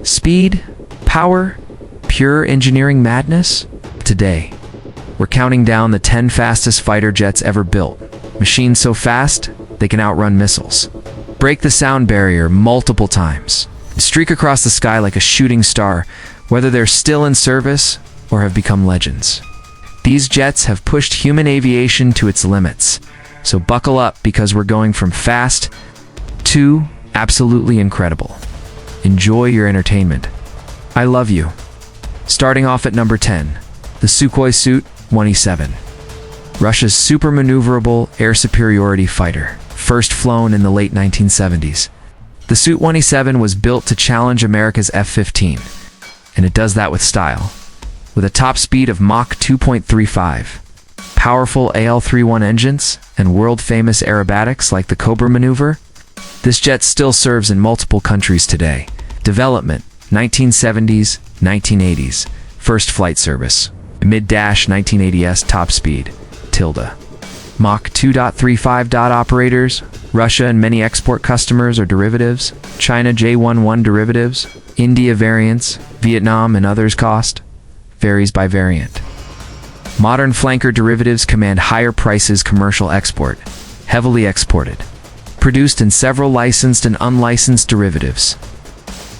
Speed, power, pure engineering madness? Today, we're counting down the 10 fastest fighter jets ever built. Machines so fast, they can outrun missiles, break the sound barrier multiple times, streak across the sky like a shooting star, whether they're still in service or have become legends. These jets have pushed human aviation to its limits, so buckle up because we're going from fast to absolutely incredible. Enjoy your entertainment. I love you. Starting off at number 10, the Sukhoi Su-27. Russia's super-maneuverable air superiority fighter, first flown in the late 1970s. The Su-27 was built to challenge America's F-15, and it does that with style. With a top speed of Mach 2.35, powerful AL-31 engines, and world-famous aerobatics like the Cobra maneuver, this jet still serves in multiple countries today. Development, 1970s, 1980s. First flight service, mid-1980s top speed, tilde. Mach 2.35. Operators, Russia and many export customers or derivatives, China J11 derivatives, India variants, Vietnam and others cost, varies by variant. Modern flanker derivatives command higher prices commercial export, heavily exported. Produced in several licensed and unlicensed derivatives.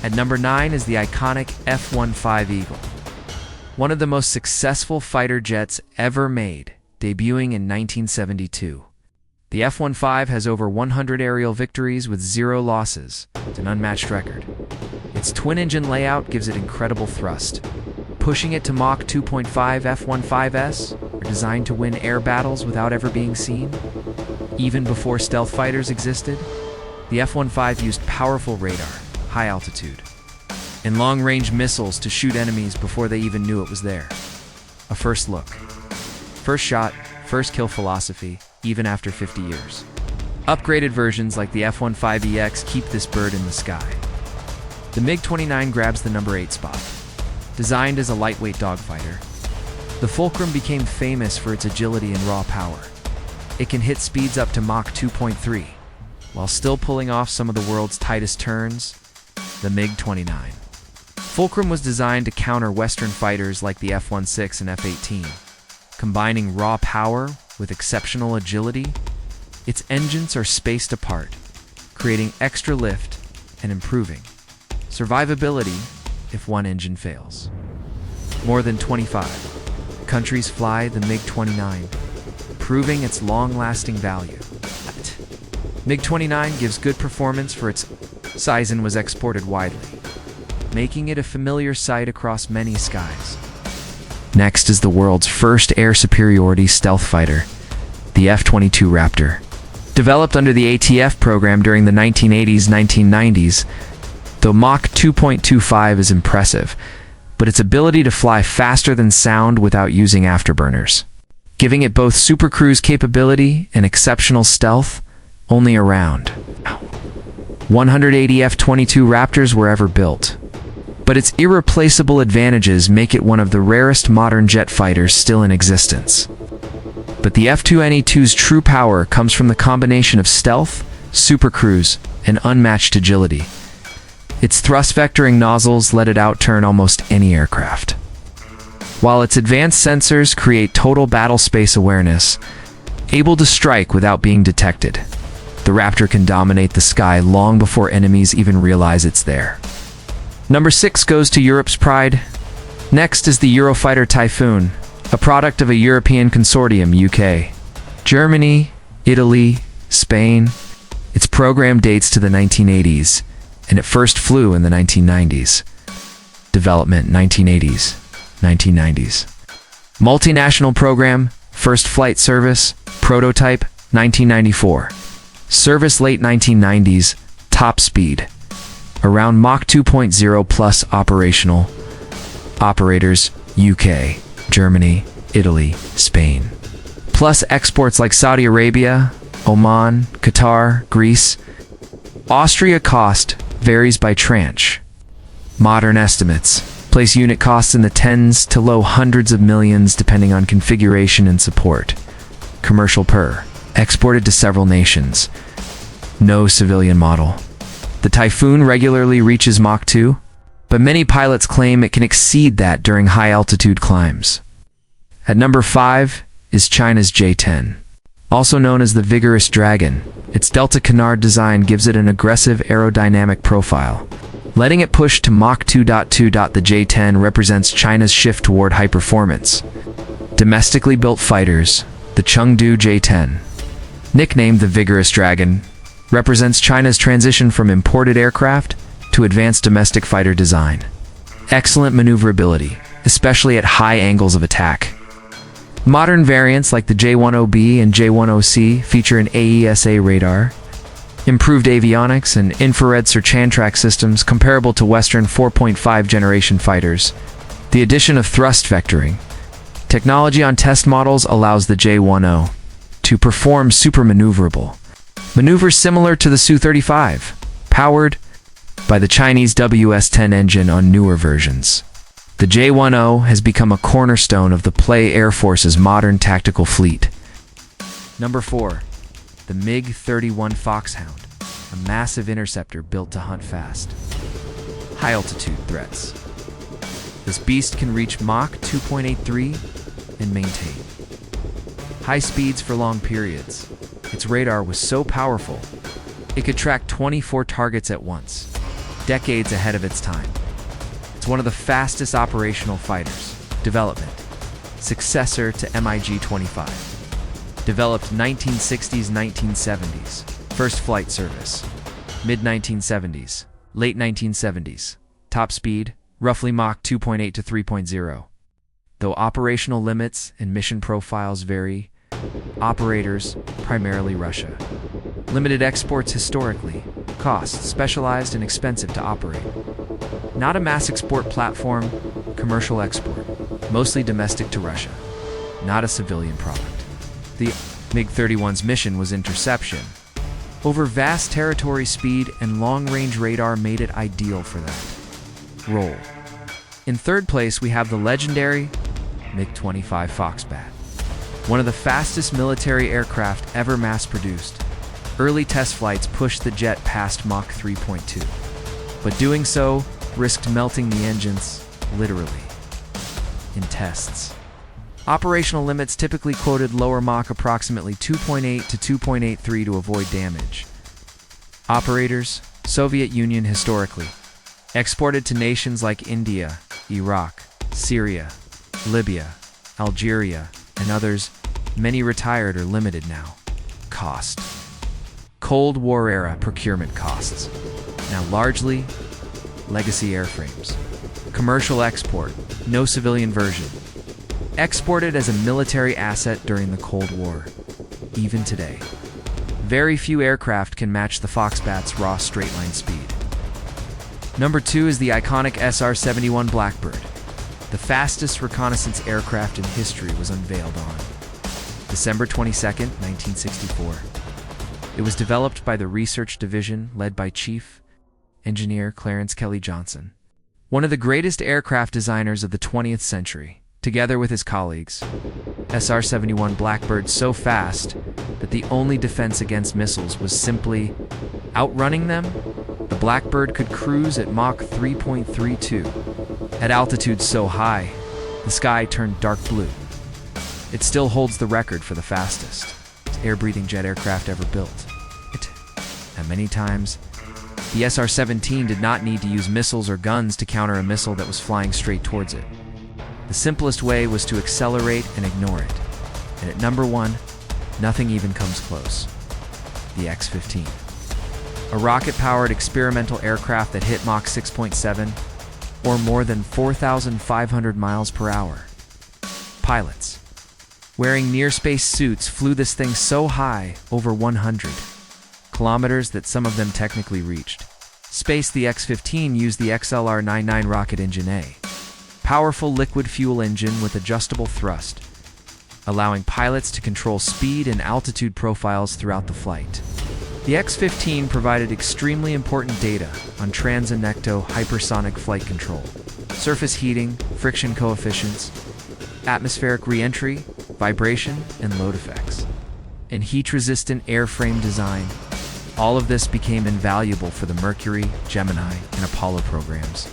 At number 9 is the iconic F-15 Eagle. One of the most successful fighter jets ever made, debuting in 1972. The F-15 has over 100 aerial victories with 0 losses. It's an unmatched record. Its twin-engine layout gives it incredible thrust. Pushing it to Mach 2.5 F-15s are designed to win air battles without ever being seen. Even before stealth fighters existed, the F-15 used powerful radar, high altitude, and long-range missiles to shoot enemies before they even knew it was there. A first look. First shot, first kill philosophy, even after 50 years. Upgraded versions like the F-15EX keep this bird in the sky. The MiG-29 grabs the number 8 spot. Designed as a lightweight dogfighter, the Fulcrum became famous for its agility and raw power. It can hit speeds up to Mach 2.3, while still pulling off some of the world's tightest turns, the MiG-29. Fulcrum was designed to counter Western fighters like the F-16 and F-18. Combining raw power with exceptional agility, its engines are spaced apart, creating extra lift and improving survivability if one engine fails. More than 25 countries fly the MiG-29, proving its long-lasting value. MiG-29 gives good performance for its size and was exported widely, making it a familiar sight across many skies. Next is the world's first air superiority stealth fighter, the F-22 Raptor. Developed under the ATF program during the 1980s-1990s, though Mach 2.25 is impressive, but its ability to fly faster than sound without using afterburners, giving it both supercruise capability and exceptional stealth, only around 180 F-22 Raptors were ever built. But its irreplaceable advantages make it one of the rarest modern jet fighters still in existence. But the F-22's true power comes from the combination of stealth, supercruise, and unmatched agility. Its thrust-vectoring nozzles let it outturn almost any aircraft, while its advanced sensors create total battle space awareness, able to strike without being detected. The Raptor can dominate the sky long before enemies even realize it's there. Number 6 goes to Europe's pride. Next is the Eurofighter Typhoon, a product of a European consortium, UK, Germany, Italy, Spain. Its program dates to the 1980s, and it first flew in the 1990s. Development 1980s, 1990s. Multinational program, first flight service, prototype 1994. Service late 1990s, top speed, around Mach 2.0 plus operational. Operators, UK, Germany, Italy, Spain. Plus exports like Saudi Arabia, Oman, Qatar, Greece. Austria cost varies by tranche. Modern estimates place unit costs in the tens to low hundreds of millions depending on configuration and support. Commercial per. Exported to several nations. No civilian model. The Typhoon regularly reaches Mach 2, but many pilots claim it can exceed that during high-altitude climbs. At number 5 is China's J-10. Also known as the Vigorous Dragon, its Delta canard design gives it an aggressive aerodynamic profile. Letting it push to Mach 2.2. The J-10 represents China's shift toward high performance. Domestically built fighters, the Chengdu J-10, nicknamed the Vigorous Dragon, represents China's transition from imported aircraft to advanced domestic fighter design. Excellent maneuverability, especially at high angles of attack. Modern variants like the J-10B and J-10C feature an AESA radar, improved avionics, and infrared search and track systems comparable to Western 4.5 generation fighters. The addition of thrust vectoring technology on test models allows the J-10 to perform super-maneuverable maneuvers similar to the Su-35, powered by the Chinese WS-10 engine on newer versions. The J-10 has become a cornerstone of the PLA Air Force's modern tactical fleet. Number 4. The MiG-31 Foxhound, a massive interceptor built to hunt fast. High-altitude threats. This beast can reach Mach 2.83 and maintain high speeds for long periods. Its radar was so powerful, it could track 24 targets at once, decades ahead of its time. It's one of the fastest operational fighters. Development. Successor to MiG-25. Developed 1960s-1970s. First flight service. Mid-1970s. Late 1970s. Top speed, roughly Mach 2.8 to 3.0. Though operational limits and mission profiles vary, operators, primarily Russia. Limited exports historically. Cost, specialized and expensive to operate. Not a mass export platform, commercial export, mostly domestic to Russia. Not a civilian product. The MiG-31's mission was interception. Over vast territory, speed and long-range radar made it ideal for that role. In third place, we have the legendary MiG-25 Foxbat, one of the fastest military aircraft ever mass-produced. Early test flights pushed the jet past Mach 3.2, but doing so risked melting the engines, literally, in tests. Operational limits typically quoted lower Mach approximately 2.8 to 2.83 to avoid damage. Operators, Soviet Union historically. Exported to nations like India, Iraq, Syria, Libya, Algeria, and others, many retired or limited now. Cost. Cold War era procurement costs. Now largely legacy airframes. Commercial export, no civilian version. Exported as a military asset during the Cold War. Even today, very few aircraft can match the Foxbat's raw straight-line speed. Number 2 is the iconic SR-71 Blackbird. The fastest reconnaissance aircraft in history was unveiled on December 22, 1964. It was developed by the Research Division led by Chief Engineer Clarence Kelly Johnson, one of the greatest aircraft designers of the 20th century. Together with his colleagues, SR-71 Blackbird so fast that the only defense against missiles was simply outrunning them. The Blackbird could cruise at Mach 3.32. At altitudes so high, the sky turned dark blue. It still holds the record for the fastest air-breathing jet aircraft ever built. And many times, the SR-17 did not need to use missiles or guns to counter a missile that was flying straight towards it. The simplest way was to accelerate and ignore it. And at number 1, nothing even comes close. The X-15. A rocket-powered experimental aircraft that hit Mach 6.7, or more than 4,500 miles per hour. Pilots, wearing near-space suits, flew this thing so high, over 100 kilometers, that some of them technically reached space. The X-15 used the XLR-99 rocket engine, a powerful liquid fuel engine with adjustable thrust, allowing pilots to control speed and altitude profiles throughout the flight. The X-15 provided extremely important data on trans-ecto hypersonic flight control, surface heating, friction coefficients, atmospheric re-entry, vibration, and load effects, and heat-resistant airframe design. All of this became invaluable for the Mercury, Gemini, and Apollo programs.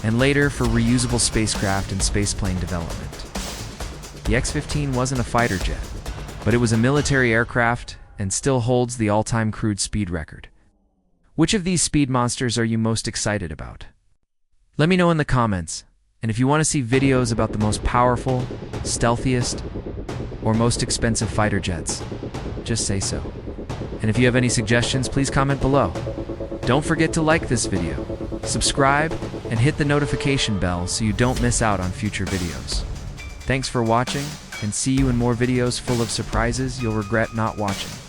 and later for reusable spacecraft and spaceplane development. The X-15 wasn't a fighter jet, but it was a military aircraft and still holds the all-time cruise speed record. Which of these speed monsters are you most excited about? Let me know in the comments, and if you want to see videos about the most powerful, stealthiest, or most expensive fighter jets, just say so. And if you have any suggestions, please comment below. Don't forget to like this video, subscribe, and hit the notification bell so you don't miss out on future videos. Thanks for watching, and see you in more videos full of surprises you'll regret not watching.